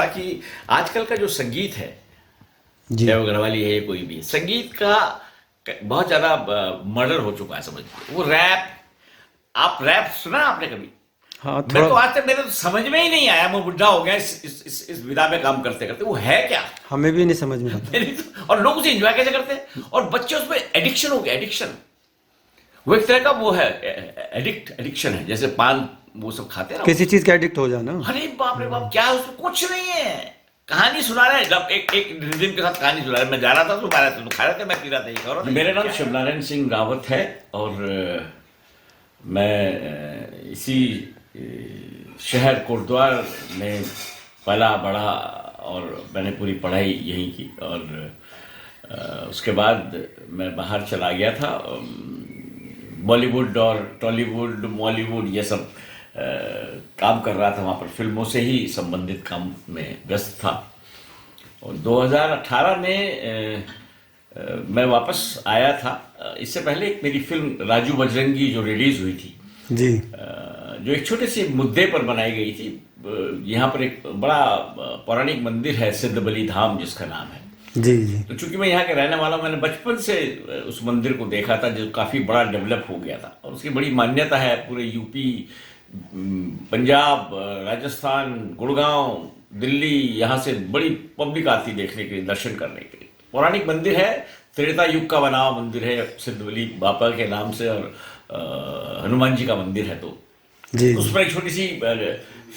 कि आजकल का जो संगीत है, जी। चाहे वो गढ़वाली है कोई भी, संगीत का बहुत ज्यादा मर्डर हो चुका है, समझिए। वो रैप, आप रैप सुना आपने कभी? हाँ, मैं थोड़ा। तो आज तक, मेरे तो समझ में ही नहीं आया, मैं बुढ़ा हो गया इस विधा में काम करते करते, वो है क्या? हमें भी नहीं समझ में आता। मेरी तो, और लोग उसे एंजॉय कैसे करते हैं, और बच्चे उसमें एडिक्शन हो गया, एडिक्शन। वो एक तरह का वो है, एडिक्शन है, जैसे पान वो सब खाते हैं ना। किसी चीज का एडिक्ट हो जाना। अरे बाप रे बाप, क्या है उसमें? कुछ नहीं है। कहानी सुना रहे हैं, जब एक एक रिदम के साथ कहानी सुना रहे हैं। मैं जा रहा था तो खा रहे थे, तो खा रहे थे, मैं पी रहा था, ये करो। मेरा नाम शिवनारायण सिंह रावत है, और मैं इसी शहर कोटद्वार में पला बड़ा, और मैंने पूरी पढ़ाई यहीं की। और उसके बाद मैं बाहर चला गया था, बॉलीवुड और टॉलीवुड, मॉलीवुड, ये सब काम कर रहा था वहाँ पर, फिल्मों से ही संबंधित काम में व्यस्त था। और 2018 में मैं वापस आया था। इससे पहले एक मेरी फिल्म राजू बजरंगी जो रिलीज हुई थी, जी। जो एक छोटे से मुद्दे पर बनाई गई थी। यहाँ पर एक बड़ा पौराणिक मंदिर है, सिद्ध बलि धाम जिसका नाम है। जी। जी। तो चूंकि मैं यहाँ के रहने वाला हूं, मैंने बचपन से उस मंदिर को देखा था, जो काफी बड़ा डेवलप हो गया था, और उसकी बड़ी मान्यता है। पूरे यूपी, पंजाब, राजस्थान, गुड़गांव, दिल्ली, यहाँ से बड़ी पब्लिक आती देखने के लिए, दर्शन करने के लिए। पौराणिक मंदिर है, त्रेता युग का बना हुआ मंदिर है, सिद्ध बलि बाबा के नाम से, और हनुमान जी का मंदिर है। तो जी। उस जी। पर एक छोटी सी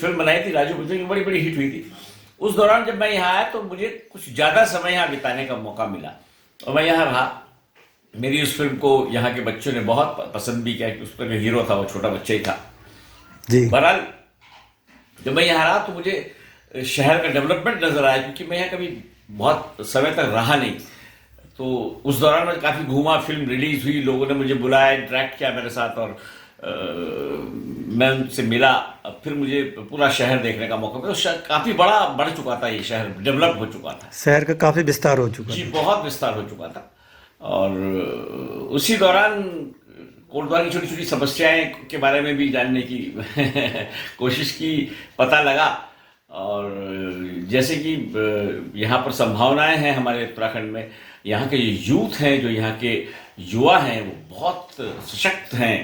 फिल्म बनाई थी राजू बच्चन की, बड़ी बड़ी हिट हुई थी। उस दौरान जब मैं यहाँ आया तो मुझे कुछ ज्यादा समय यहाँ बिताने का मौका मिला, और मैं यहाँ रहा। मेरी उस फिल्म को यहाँ के बच्चों ने बहुत पसंद भी किया, कि उस पर जो हीरो था वो छोटा बच्चा ही था। जी। बहरहाल जब मैं यहाँ रहा तो मुझे शहर का डेवलपमेंट नजर आया, क्योंकि मैं यहाँ कभी बहुत समय तक रहा नहीं। तो उस दौरान मैं काफी घूमा, फिल्म रिलीज हुई, लोगों ने मुझे बुलाया, इंटरेक्ट किया मेरे साथ, और मैं उनसे मिला। अब फिर मुझे पूरा शहर देखने का मौका मिला। तो काफी बड़ा बढ़ चुका था, ये शहर डेवलप हो चुका था। शहर का काफी विस्तार हो चुका जी, था। बहुत विस्तार हो चुका था। और उसी दौरान कोटद्वार की छोटी छोटी समस्याएं के बारे में भी जानने की कोशिश की, पता लगा। और जैसे कि यहाँ पर संभावनाएं हैं हमारे उत्तराखंड में। यहाँ के यूथ हैं, जो यहाँ के युवा हैं, वो बहुत सशक्त हैं।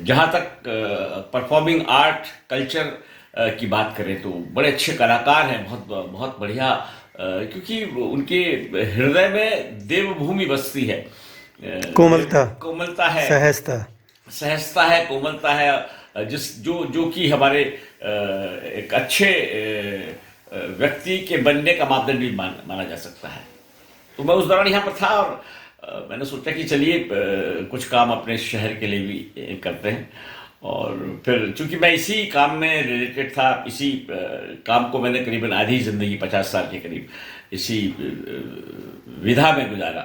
जहाँ तक परफॉर्मिंग आर्ट कल्चर की बात करें तो बड़े अच्छे कलाकार हैं, बहुत बहुत बढ़िया। क्योंकि उनके हृदय में देवभूमि बसती है। कोमलता। कोमलता है, सहजता। सहजता है, कोमलता है, जिस जो जो कि हमारे एक अच्छे व्यक्ति के बनने का मापदंड भी माना जा सकता है। तो मैं उस दौरान यहाँ पर था, और मैंने सोचा कि चलिए कुछ काम अपने शहर के लिए भी करते हैं। और फिर चूंकि मैं इसी काम में रिलेटेड था, इसी काम को मैंने करीबन आधी जिंदगी, 50 साल के करीब, इसी विधा में गुजारा।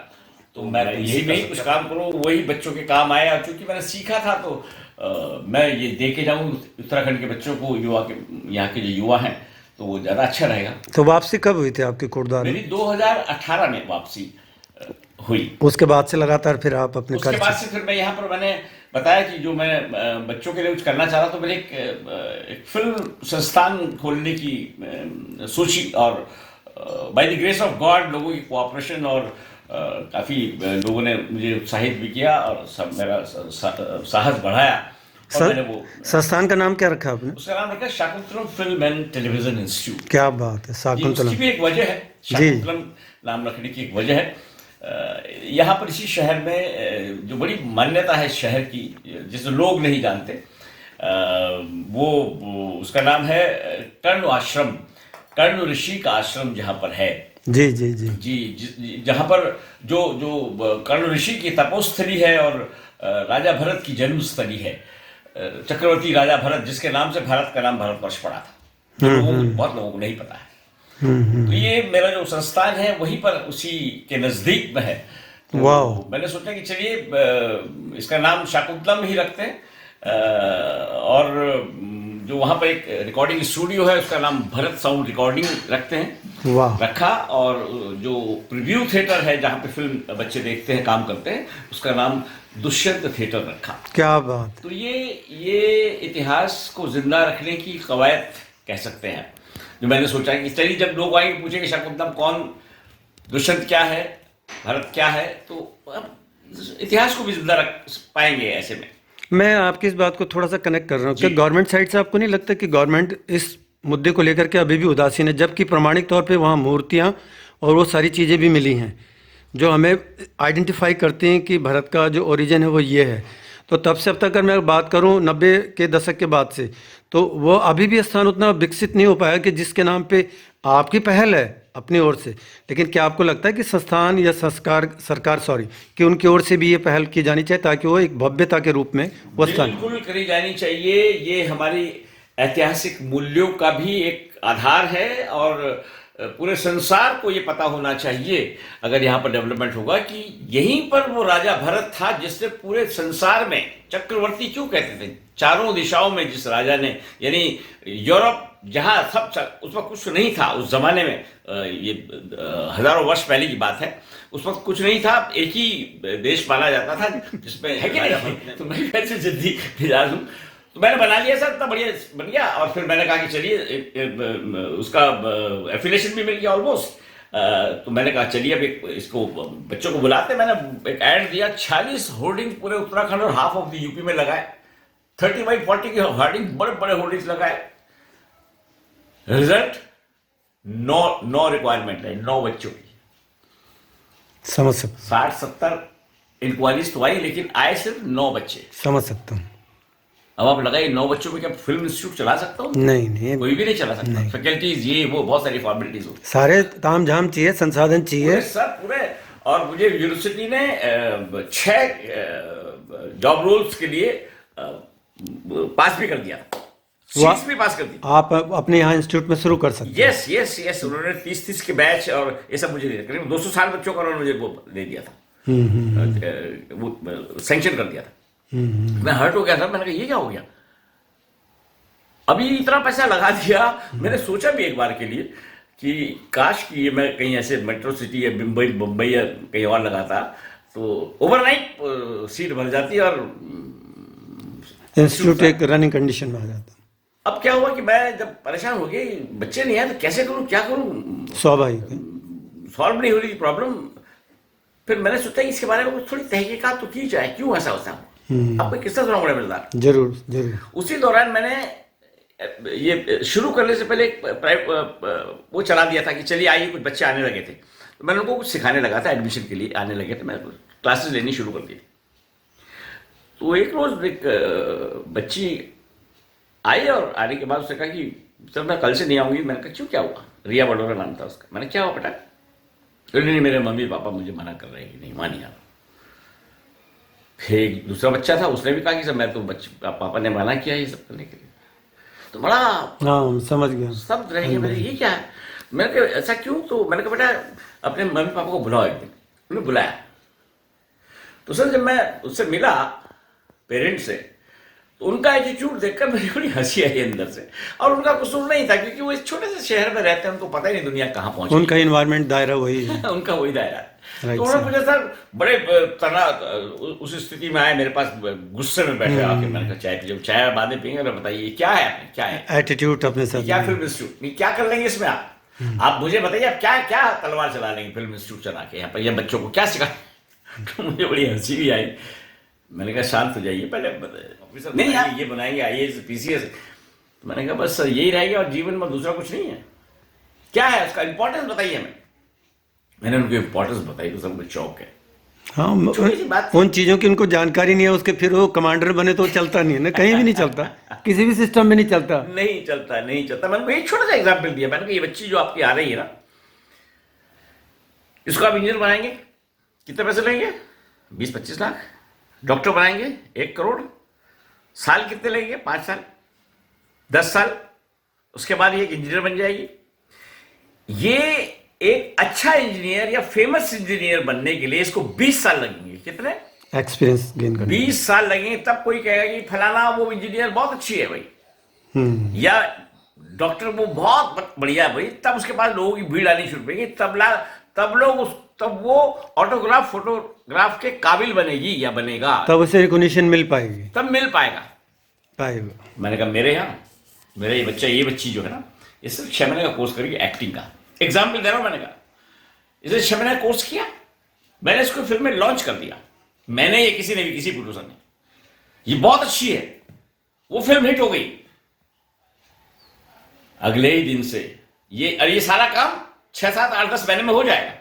तो मैं यही में ही कुछ काम करूँ, वही बच्चों के काम आए। और चूंकि मैंने सीखा था, तो मैं ये दे के जाऊँ उत्तराखंड के बच्चों को, युवा के, यहाँ के जो युवा हैं, तो वो ज़्यादा अच्छा रहेगा। तो वापसी कब हुई थी आपकी कोटद्वार मेरी में? 2018 में वापसी हुई। उसके बाद से लगातार फिर आप अपने उसके कार्य बाद से फिर मैं यहाँ पर, मैंने बताया कि जो मैं बच्चों के लिए कुछ करना चाह रहा, तो मैंने एक फिल्म संस्थान खोलने की सोची। और by the grace of God, लोगों की कोऑपरेशन, और काफ़ी लोगों ने मुझे उत्साहित भी किया, और सब मेरा साहस बढ़ाया, और मैंने वो संस्थान का नाम क्या रखा आपने? उसका नाम रखा Shakuntalam film and television institute. क्या बात है, जी, शाकुंतलम। उसकी भी एक वजह है, जी। शाकुंतलम नाम रखने की एक वजह है। यहाँ पर इसी शहर में जो बड़ी मान्यता है शहर की, जिसे लोग नहीं जानते, वो उसका नाम है कर्ण आश्रम। कर्ण ऋषि का आश्रम जहाँ पर है। जी। जी। जी। जी, जहाँ पर जो जो कर्ण ऋषि की तपोस्थली है, और राजा भरत की जन्मस्थली है। चक्रवर्ती राजा भरत, जिसके नाम से भारत का नाम भारतवर्ष पड़ा था, जो बहुत लोगों को नहीं पता है। तो ये मेरा जो संस्थान है वहीं पर, उसी के नजदीक में है। तो वाह। मैंने सोचा कि चलिए इसका नाम शाकुंतलम ही रखते हैं। और जो वहाँ पर एक रिकॉर्डिंग स्टूडियो है, उसका नाम भरत साउंड रिकॉर्डिंग रखते हैं। वाह। रखा। और जो प्रीव्यू थिएटर है, जहाँ पे फिल्म बच्चे देखते हैं, काम करते हैं, उसका नाम दुष्यंत थिएटर रखा। क्या बात। तो ये इतिहास को जिंदा रखने की कवायद कह सकते हैं। जो मैंने सोचा कि चलिए जब लोग आएंगे पूछेंगे शकुंतलम कौन, दुष्यंत क्या है, भरत क्या है, तो अब इतिहास को भी जिंदा रख पाएंगे ऐसे में। मैं आपकी इस बात को थोड़ा सा कनेक्ट कर रहा हूँ कि गवर्नमेंट साइड से आपको नहीं लगता कि गवर्नमेंट इस मुद्दे को लेकर के अभी भी उदासीन है, जबकि प्रमाणिक तौर पे वहाँ मूर्तियाँ और वो सारी चीज़ें भी मिली हैं जो हमें आइडेंटिफाई करती हैं कि भारत का जो ओरिजिन है वो ये है। तो तब से अब तक अगर मैं बात करूं 90 के दशक के बाद से, तो वो अभी भी स्थान उतना विकसित नहीं हो पाया कि जिसके नाम पे आपकी पहल है अपनी ओर से। लेकिन क्या आपको लगता है कि संस्थान या सरकार कि उनकी ओर से भी ये पहल की जानी चाहिए ताकि वो एक भव्यता के रूप में वो स्थान? बिल्कुल करी जानी चाहिए। ये हमारी ऐतिहासिक मूल्यों का भी एक आधार है और पूरे संसार को ये पता होना चाहिए अगर यहाँ पर डेवलपमेंट होगा कि यहीं पर वो राजा भरत था जिसने पूरे संसार में, चक्रवर्ती क्यों कहते थे, चारों दिशाओं में जिस राजा ने, यानी यूरोप जहाँ सब उस वक्त कुछ नहीं था उस जमाने में, ये हजारों वर्ष पहले की बात है, उस वक्त कुछ नहीं था, एक ही देश माना जाता था जिसमें है कि नहीं। तो मैं कैसे जिद्दी मिजाज हूँ, तो मैंने बना लिया सर, इतना बढ़िया बन गया। और फिर मैंने कहा कि चलिए उसका एफिलिएशन भी मिल गया ऑलमोस्ट। तो मैंने कहा चलिए अब इसको बच्चों को बुलाते। मैंने एक ऐड दिया, 46 होर्डिंग पूरे उत्तराखंड और हाफ ऑफ द यूपी में लगाए, 30x40 की होर्डिंग, बड़े बड़े होर्डिंग्स लगाए। रिजल्ट नो रिक्वायरमेंट है, 9 बच्चों की। समझ सकता, 60-70 इंक्वायरीज तो आई लेकिन आए सिर्फ 9 बच्चे। समझ सकता हूँ। अब आप लगाइए 9 बच्चों में क्या फिल्म इंस्टीट्यूट चला सकता हूँ? नहीं, कोई भी नहीं चला सकता। फैकल्टीज ये वो बहुत सारी फॉर्मेलिटीज होती, सारे ताम झाम चाहिए, संसाधन चाहिए सब पूरे। और मुझे यूनिवर्सिटी ने 6 जॉब रोल्स के लिए पास भी कर दिया, सीट्स भी पास कर दी। आप अपने यहाँ इंस्टीट्यूट में शुरू कर सकते हैं। यस उन्होंने 30 के बैच और ये सब मुझे दिया, करीब 260 बच्चों का उन्होंने मुझे वो दे दिया था, वो सैंक्शन कर दिया था। मैं हर्ट हो गया था, मैंने कहा ये क्या हो गया, अभी इतना पैसा लगा दिया। मैंने सोचा भी एक बार के लिए कि काश कि ये मैं कहीं ऐसे मेट्रो सिटी या मुंबई या कहीं और लगाता तो ओवरनाइट सीट भर जाती और इंस्टीट्यूट एक रनिंग कंडीशन में आ जाता। अब क्या हुआ कि मैं जब परेशान हो गई, बच्चे नहीं आए तो कैसे करूं, क्या करूं, स्वाभाविक है, सॉल्व नहीं हो रही प्रॉब्लम। फिर मैंने सोचा कि इसके बारे में थोड़ी तहकीकात तो की जाए, क्यों ऐसा होता है। आपको किस्सा सुनाऊं बड़े मजेदार। जरूर। उसी दौरान मैंने ये शुरू करने से पहले एक वो चला दिया था कि चलिए आइए, कुछ बच्चे आने लगे थे तो मैंने उनको कुछ सिखाने लगा था, एडमिशन के लिए आने लगे थे, मैंने क्लासेस लेनी शुरू कर दी। तो एक रोज एक बच्ची आई और आने के बाद उसने कहा कि सर मैं कल से नहीं आऊंगी। मैंने कहा क्यों, क्या हुआ? रिया बडोरा नाम था उसका। मैंने क्या हुआ बेटा? नहीं मेरे मम्मी पापा मुझे मना कर रहे हैं, नहीं मानी आप। फिर एक दूसरा बच्चा था, उसने भी कहा कि सर मैं तो पापा ने मना किया ये सब करने के लिए। तो बड़ा हाँ समझ गया, सब रह गए, मेरे ये क्या है। मैंने कहा ऐसा क्यों? तो मैंने कहा बेटा अपने मम्मी पापा को बुलाओ एक दिन। उन्होंने बुलाया तो सर जब मैं उससे मिला पेरेंट्स से तो उनका एटीट्यूड देखकर मेरी बड़ी हंसी आई अंदर से। और उनका कसूर नहीं था क्योंकि वो इस छोटे से शहर में रहते हैं, उनको पता ही नहीं दुनिया कहाँ पहुंची। उनका इन्वायरमेंट दायरा वही है उनका वही दायरा है। Right, तो उन्होंने मुझे सर बड़े उस स्थिति में आए, मेरे पास गुस्से में बैठे आके। मैंने कहा चाय पी, चाय बाद में पियेंगे, बताइए क्या है आपने, क्या है एटीट्यूड अपने साथ, क्या फिल्म इंस्टीट्यूट क्या कर लेंगे इसमें आप मुझे बताइए, आप क्या तलवार चला लेंगे फिल्म इंस्टीट्यूट चला के यहाँ पर, ये बच्चों को क्या सिखा। तो मुझे बड़ी हंसी भी आई। मैंने कहा शांत हो जाइए पहले, ऑफिसर नहीं ये बनाएंगे IAS PCS। तो मैंने कहा बस सर यही रहेगा और जीवन में दूसरा कुछ नहीं है, क्या है उसका इंपॉर्टेंस बताइए हमें। मैंने उनको इंपॉर्टेंस बताई तो सबको चौक है। हाँ छोटी सी बात, उन चीज़ों की उनको जानकारी नहीं है, उसके फिर वो कमांडर बने तो चलता नहीं है ना, कहीं भी नहीं चलता, किसी भी सिस्टम में नहीं चलता। नहीं चलता। मैंने एक छोटा सा एग्जाम्पल दिया। मैंने कहा ये बच्ची जो आपकी आ रही है ना, इसको आप इंजीनियर बनाएंगे, कितने पैसे लेंगे? 20-25 लाख। डॉक्टर बनाएंगे 1 करोड़। साल कितने लेंगे? 5 साल, 10 साल। उसके बाद ये एक इंजीनियर बन जाएगी। ये एक अच्छा इंजीनियर या फेमस इंजीनियर बनने के लिए इसको 20 साल लगेंगे। कितने? एक्सपीरियंस गेन करने 20 साल लगेंगे। तब कोई कहेगा कि फलाना वो इंजीनियर बहुत अच्छी है भाई, या डॉक्टर वो बहुत बढ़िया है भाई। तब उसके पास लोगों की भीड़ आनी शुरू होगी, तब वो ऑटोग्राफ फोटोग्राफ के काबिल बनेगी या बनेगा, तब उसे रिकॉग्निशन मिल पाएगी, तब मिल पाएगा। पाएगा। मैंने कहा मेरे यहाँ मेरा ये बच्ची जो है ना, ये सिर्फ 6 महीने का कोर्स करेगी एक्टिंग का। एग्जाम्पल दे रहा हूं, मैंने कहा इसने 6 महीने का कोर्स किया, मैंने इसको फिल्म में लॉन्च कर दिया, मैंने ये किसी ने भी, किसी प्रोड्यूसर ने, ये बहुत अच्छी है, वो फिल्म हिट हो गई। अगले ही दिन से ये सारा काम 6, 7, 8, 10 महीने में हो जाएगा।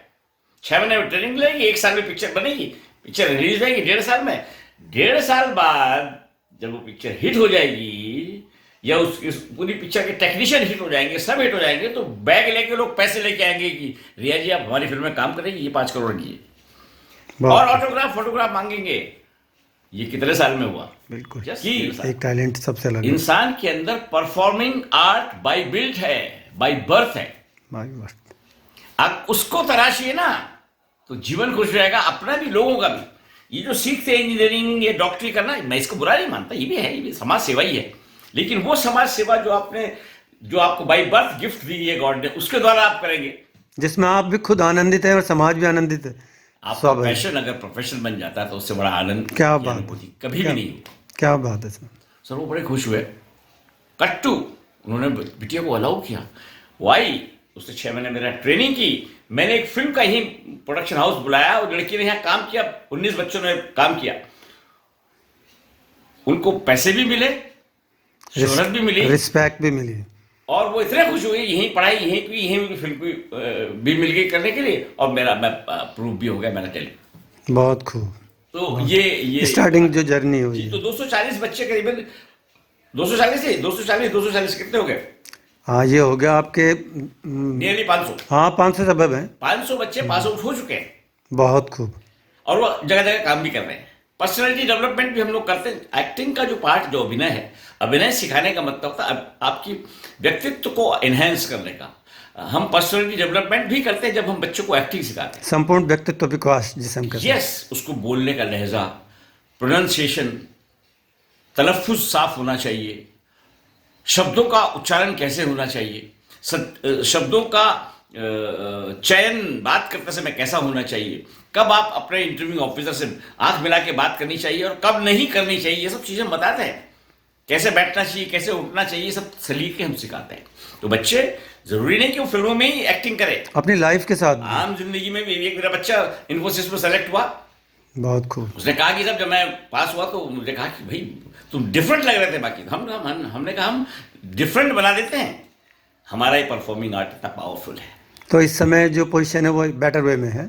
6 महीने में ट्रेनिंग लेगी, 1 साल में पिक्चर बनेगी, पिक्चर रिलीज होगी 1.5 साल में। 1.5 साल बाद जब वो पिक्चर हिट हो जाएगी या उस पूरी पिक्चर के टेक्नीशियन हिट हो जाएंगे, सब हिट हो जाएंगे, तो बैग लेके लोग पैसे लेके आएंगे कि रिया जी आप हमारी फिल्म में काम करेंगे, ये 5 करोड़ की, और ऑटोग्राफ फोटोग्राफ मांगेंगे। ये कितने साल में हुआ? बिल्कुल, कि एक टैलेंट सबसे अलग है। इंसान के अंदर परफॉर्मिंग आर्ट बाय बिल्ट है, बाय बर्थ है। By birth. आप उसको तराशिए ना तो जीवन खुश रहेगा, अपना भी लोगों का भी। ये जो सीखते हैं इंजीनियरिंग, ये डॉक्टरी करना, मैं इसको बुरा नहीं मानता, ये भी है, ये भी समाज सेवा ही है, लेकिन वो समाज सेवा जो आपको बाय बर्थ गिफ्ट दी है गॉड ने, उसके द्वारा आप करेंगे, जिसमें आप भी खुद आनंदित है और समाज भी आनंदित है। आपका पैशन अगर प्रोफेशन बन जाता है तो उससे बड़ा आनंद क्या बात कभी भी नहीं होगा। क्या बात है सर, वो बड़े खुश हुए। कट्टू, उन्होंने बिटिया को अलाउ किया, वो आई, उसने 6 महीने मेरा ट्रेनिंग की, मैंने एक फिल्म का ही प्रोडक्शन हाउस बुलाया, और लड़की ने यहाँ काम किया, 19 बच्चों ने काम किया, उनको पैसे भी मिले, शोहरत भी मिली, रिस्पेक्ट भी मिली, और वो इतने खुश हुए, यहीं पढ़ाई यहीं की, यहीं फिल्म की भी मिल गई करने के लिए, और मैं प्रूव भी हो गया, मैंने टेली। बहुत खूब। तो ये स्टार्टिंग जो जर्नी हुई, तो 240 बच्चे करीबन 240 कितने हो गए? हाँ, ये हो गया आपके नियरली 500। हाँ, 500 सबब हैं। 500 बच्चे पास आउट हो चुके हैं, बहुत खूब। और वो जगह जगह काम भी कर रहे हैं। पर्सनैलिटी डेवलपमेंट भी हम लोग करते हैं। एक्टिंग का जो पार्ट, जो अभिनय है, अभिनय सिखाने का मतलब था आपकी व्यक्तित्व को एनहेंस करने का। हम पर्सनैलिटी डेवलपमेंट भी करते हैं जब हम बच्चों को एक्टिंग सिखाते हैं। संपूर्ण व्यक्तित्व विकास जिसे हम कहते हैं। यस, उसको बोलने का लहजा, प्रोनाउंसिएशन, तलफ्फुज साफ होना चाहिए, शब्दों का उच्चारण कैसे होना चाहिए, शब्दों का चयन बात करते समय कैसा होना चाहिए, कब आप अपने इंटरव्यू ऑफिसर से आंख मिला के बात करनी चाहिए और कब नहीं करनी चाहिए, ये सब चीजें बताते हैं। कैसे बैठना चाहिए, कैसे उठना चाहिए, सब सलीके हम सिखाते हैं। तो बच्चे जरूरी नहीं कि वो फिल्मों में ही एक्टिंग करे, अपनी लाइफ के साथ आम जिंदगी में भी। एक मेरा बच्चा इन्फोसिस में सेलेक्ट हुआ, बहुत खूब। उसने कहा कि जब मैं पास हुआ तो मुझे कहा कि भाई तुम डिफरेंट लग रहे थे बाकी। हमने कहा हम डिफरेंट बना देते हैं, हमारा ही परफॉर्मिंग आर्ट इतना पावरफुल है। तो इस समय जो पोजीशन है वो बेटर वे में है,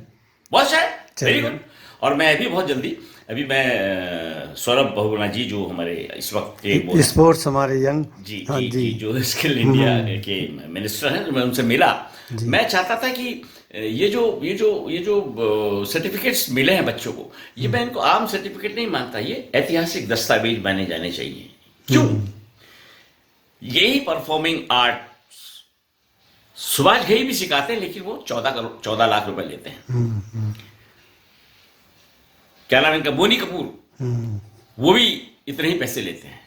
बहुत शायद, वेरी गुड। और मैं अभी बहुत जल्दी, अभी मैं सौरभ बहुगुणा जी जो हमारे इस वक्त के स्पोर्ट्स हमारे यंग जी जो स्किल इंडिया के मिनिस्टर हैं, मैं उनसे मिला। मैं चाहता था कि ये जो सर्टिफिकेट्स मिले हैं बच्चों को, ये मैं इनको आम सर्टिफिकेट नहीं मानता, ये ऐतिहासिक दस्तावेज माने जाने चाहिए। क्यों? यही परफॉर्मिंग आर्ट सुभाष घई भी सिखाते हैं, लेकिन वो 14 लाख रुपए लेते हैं। क्या नाम इनका, बोनी कपूर, वो भी इतने ही पैसे लेते हैं।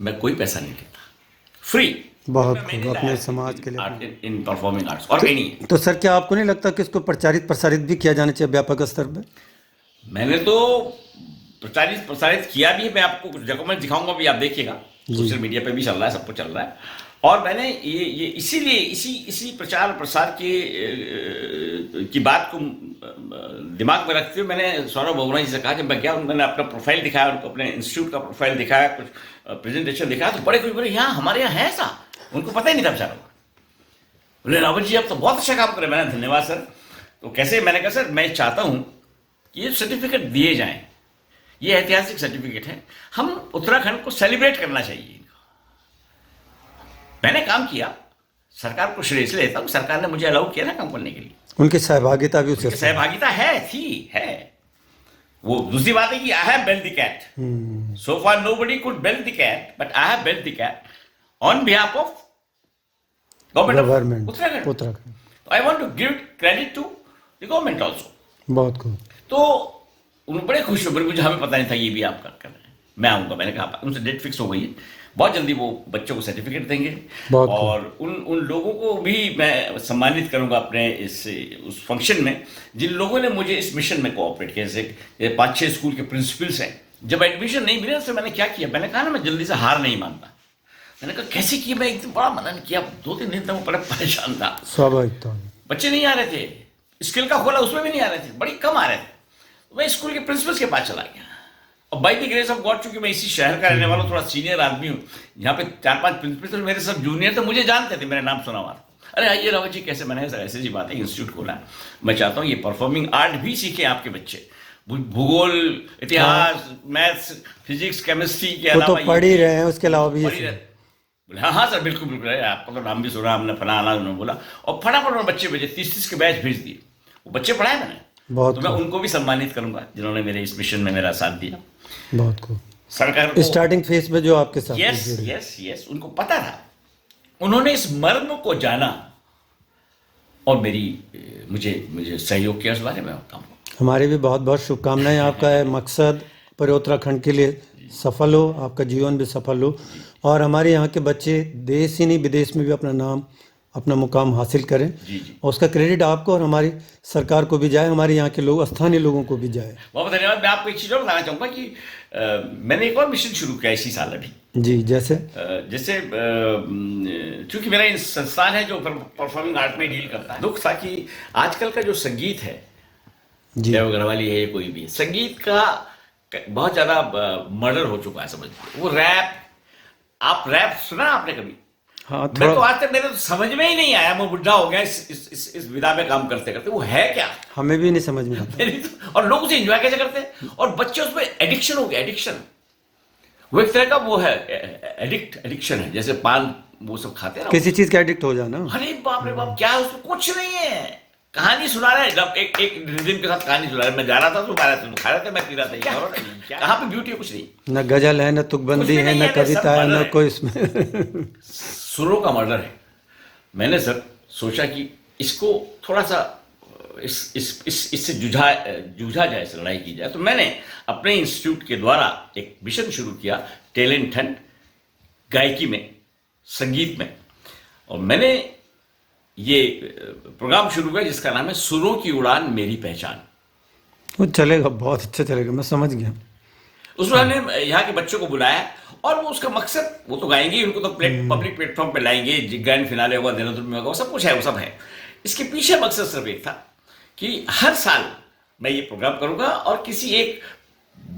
मैं कोई पैसा नहीं लेता, फ्री। बहुत खूब, अपने समाज के लिए इन परफॉर्मिंग आर्ट्स, और कहीं नहीं है। तो सर, क्या आपको नहीं लगता कि इसको प्रसारित भी किया जाना चाहिए व्यापक स्तर पे? मैंने तो प्रसारित किया भी है, मैं आपको कुछ जगहों में दिखाऊंगा भी, आप देखिएगा, सोशल मीडिया पे भी चल रहा है, सब कुछ चल रहा है। और मैंने ये इसीलिए इसी प्रचार प्रसार की बात को दिमाग में रखते हुए मैंने सौरभ बहुगुणा जी से कहा, जब मैं गया, मैंने अपना प्रोफाइल दिखाया उनको, अपने इंस्टीट्यूट का प्रोफाइल दिखाया, कुछ प्रेजेंटेशन दिखाया, तो बड़े कुछ बोले यहाँ हमारे यहाँ है ऐसा, उनको पता ही नहीं था बेचारा। बोले रावत जी आप तो बहुत अच्छा काम करें। मैंने धन्यवाद सर। तो कैसे? मैंने कहा सर मैं चाहता हूँ कि ये सर्टिफिकेट दिए जाएं, ये ऐतिहासिक सर्टिफिकेट है, हम उत्तराखंड को सेलिब्रेट करना चाहिए। मैंने काम किया, सरकार को श्रेय इसलिए लेता हूँ, सरकार ने मुझे अलाउ किया ना काम करने के लिए, उनकी सहभागिता भी उससे सहभागिता है। वो दूसरी बात है कि I have belled the cat, so far nobody could belled the cat, but I have belled the cat on behalf of government of Uttarakhand. I want to give credit to the government also. बहुत खूब। तो उन बड़े खुश हो, मुझे हमें पता नहीं था ये भी आप कर रहे हैं, मैं आऊँगा। मैंने कहा उनसे डेट फिक्स हो गई है, बहुत जल्दी वो बच्चों को सर्टिफिकेट देंगे, और उन लोगों को भी मैं सम्मानित करूंगा अपने उस फंक्शन में जिन लोगों ने मुझे इस मिशन में कोऑपरेट किया। जैसे 5-6 स्कूल के प्रिंसिपल्स हैं। जब एडमिशन नहीं मिले तो मैंने क्या किया, मैंने कहा ना मैं जल्दी से हार नहीं मानता, मैंने कहा कैसे किया, मैं एकदम बड़ा मनन किया, 2-3 दिन तक मैं बड़ा परेशान था। स्वाभाविक तो बच्चे नहीं आ रहे थे, स्किल का खोला उसमें भी नहीं आ रहे थे, बड़ी कम आ रहे थे। तो मैं स्कूल के प्रिंसिपल के पास चला गया, और by the grace of God, चूंकि मैं इसी शहर का रहने वाला हूँ, थोड़ा सीनियर आदमी हूँ, यहाँ पे 4-5 प्रिंसिपल मेरे सब जूनियर, तो मुझे जानते थे, मेरा नाम सुना हुआ। अरे आइए रावत जी, कैसे? मैंने ऐसी जी बात है, इंस्टीट्यूट खोला है, मैं चाहता हूँ ये परफॉर्मिंग आर्ट भी सीखें आपके बच्चे, भूगोल, इतिहास, मैथ्स, फिजिक्स, केमिस्ट्री के वो तो अलावा पढ़ ही रहे हैं, उसके अलावा भी बोले हाँ हाँ सर, बिल्कुल बिल्कुल, आपका तो नाम भी सुना हमने, फलाना उन्होंने बोला, और फटाफट उन्होंने बच्चे भेजे, 30 के बैच भेज दिए, वो बच्चे पढ़ाए मैंने। बहुत तो मैं उनको भी सम्मानित करूंगा जिन्होंने मेरे इस मिशन में मेरा साथ दिया। बहुत खूब। सरकार को स्टार्टिंग फेज में जो आपके साथ यस उनको पता था, उन्होंने इस मर्म को जाना और मुझे सहयोग किया, उस बारे में काम। हमारी भी बहुत बहुत शुभकामनाएं। आपका मकसद पूरे उत्तराखंड के लिए सफल हो, आपका जीवन भी सफल हो, और हमारे यहाँ के बच्चे देश ही नहीं विदेश में भी अपना नाम, अपना मुकाम हासिल करें। और उसका क्रेडिट आपको और हमारी सरकार को भी जाए, हमारे यहाँ के लोग, स्थानीय लोगों को भी जाए। बहुत धन्यवाद। मैं आपको एक चीज़ और बताना चाहूँगा कि मैंने एक और मिशन शुरू किया इसी साल अभी। जी, जैसे चूंकि मेरा संस्थान है जो परफॉर्मिंग आर्ट में डील करता है, दुख था कि आजकल का जो संगीत है, जय अग्रवाली है, कोई भी संगीत का बहुत ज़्यादा मर्डर हो चुका है, समझ। वो रैप, आप रैप सुना आपने कभी? हाँ, मैं तो आज तक मेरे तो समझ में ही नहीं आया, मैं बुढ़ा हो गया इस विधा में काम करते करते, वो है क्या, हमें भी नहीं समझ में आता। तो, और लोग उसे एंजॉय कैसे करते हैं, और बच्चे उसमें एडिक्शन हो गया, एडिक्शन, वो एक तरह का वो है, एडिक्शन है, जैसे पान वो सब खाते हैं, किसी चीज का एडिक्ट हो जाना। अरे बाप रे बाप, क्या उसमें कुछ नहीं है, कहानी सुना रहे हैं, एक रिदम के साथ कहानी सुना रहे, मैं जा रहा था तो खा रहे थे, मैं पी रहा था, कहाँ पे ब्यूटी है, कुछ नहीं, न गजल है, न तुकबंदी है, न कविता है, न कोई इसमें सुरों का मर्डर है। मैंने सर सोचा कि इसको थोड़ा सा इससे जूझा जाए, इस लड़ाई की जाए, तो मैंने अपने इंस्टीट्यूट के द्वारा एक मिशन शुरू किया, टैलेंट हंट, गायकी में, संगीत में, और मैंने ये प्रोग्राम शुरू किया जिसका नाम है सुरों की उड़ान मेरी पहचान। वो चलेगा, बहुत अच्छा चलेगा, मैं समझ गया। उसमें हमने यहाँ के बच्चों को बुलाया, और वो उसका मकसद, वो तो गाएंगे, उनको तो पब्लिक प्लेटफॉर्म पे लाएंगे, ग्रैंड फिनाले होगा, देहरादून में होगा, सब कुछ है, वो सब है। इसके पीछे मकसद सिर्फ एक था कि हर साल मैं ये प्रोग्राम करूंगा, और किसी एक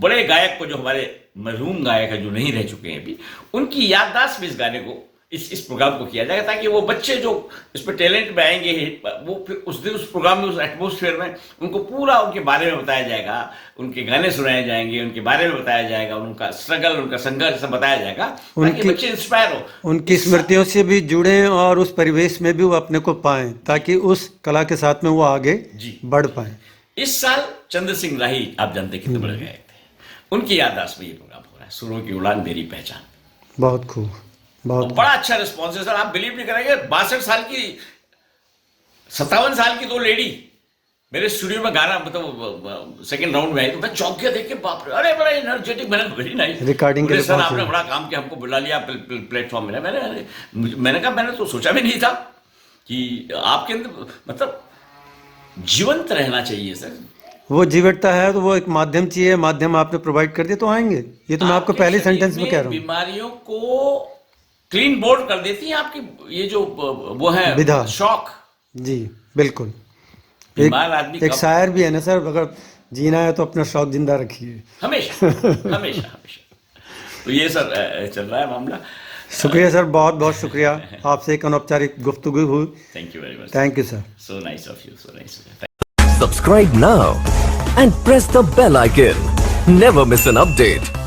बड़े गायक को, जो हमारे मरहूम गायक है, जो नहीं रह चुके हैं अभी, उनकी याददाश्त में इस गाने को, इस प्रोग्राम को किया जाएगा, ताकि वो बच्चे जो इस पर टैलेंट में आएंगे, वो फिर उस दिन उस प्रोग्राम में, उस एटमोस्फेयर में उनको पूरा उनके बारे में बताया जाएगा, उनके गाने सुनाए जाएंगे, उनके बारे में बताया जाएगा, उनका स्ट्रगल, उनका संघर्ष सब बताया जाएगा, ताकि बच्चे इंस्पायर हो, उनकी स्मृतियों से भी जुड़े, और उस परिवेश में भी वो अपने को पाएं, ताकि उस कला के साथ में वो आगे बढ़ पाए। इस साल चंद्र सिंह राही, आप जानते कितने बड़े गायक थे, उनकी याददाश्त में ये प्रोग्राम हो रहा है, सुरों की उड़ान मेरी पहचान। बहुत खूब, बहुत बड़ा अच्छा रिस्पॉन्स है सर, आप बिलीव नहीं करेंगे, 62 साल की, 57 साल की 2 लेडी मेरे स्टूडियो में गाना, मतलब सेकंड राउंड में आई, तो मैं चौंक गया देख के, बाप रे, अरे बड़ा एनर्जेटिक, मैंने वेरी नाइस रिकॉर्डिंग के लिए सर, आपने बड़ा काम किया, हमको बुला लिया प्लेटफॉर्म मिला। मैंने कहा, मैंने तो सोचा भी नहीं था कि आपके अंदर मतलब जीवंत रहना चाहिए सर। वो जीवटता है, तो वो एक माध्यम चाहिए, माध्यम आपने प्रोवाइड कर दिया तो आएंगे। ये तो मैं आपको पहले सेंटेंस में कह रहा हूँ, बीमारियों को क्लीन बोल्ड कर देती है आपकी ये जो वो है विधा, शौक। जी बिल्कुल। एक शायर भी है ना सर, अगर जीना है तो अपना शौक जिंदा रखिए, हमेशा हमेशा हमेशा। तो ये सर चल रहा है मामला। शुक्रिया सर, बहुत बहुत शुक्रिया, आपसे एक अनौपचारिक गुफ्तगू हुई। Thank you very much. Thank you sir. So nice of you, so nice. Subscribe now and press the bell icon. Never miss an update.